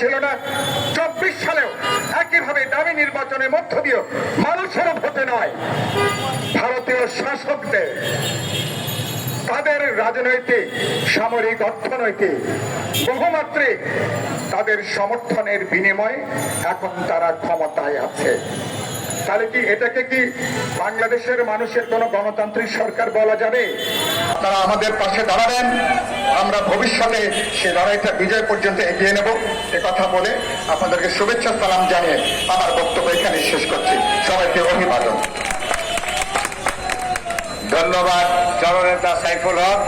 ছিল না, 24 সালেও একইভাবে দামি নির্বাচনের মধ্য দিয়ে মানুষের ভোটে নয়, ভারতীয় শাসকদের তাদের রাজনৈতিক, সামরিক, অর্থনৈতিক, বহুমাত্রিক তাদের সমর্থনের বিনিময়ে এখন তারা ক্ষমতায় আছে। তাহলে কি এটাকে কি বাংলাদেশের মানুষের কোন গণতান্ত্রিক সরকার বলা যাবে? তারা আমাদের পাশে দাঁড়াবেন, আমরা ভবিষ্যতে সে লড়াইটা বিজয় পর্যন্ত এগিয়ে নেব, এ কথা বলে আপনাদেরকে শুভেচ্ছা সালাম জানিয়ে আমার বক্তব্য এখানে শেষ করছি। সবাইকে অভিবাদন। ধন্যবাদ জননেতা সাইফুল হক।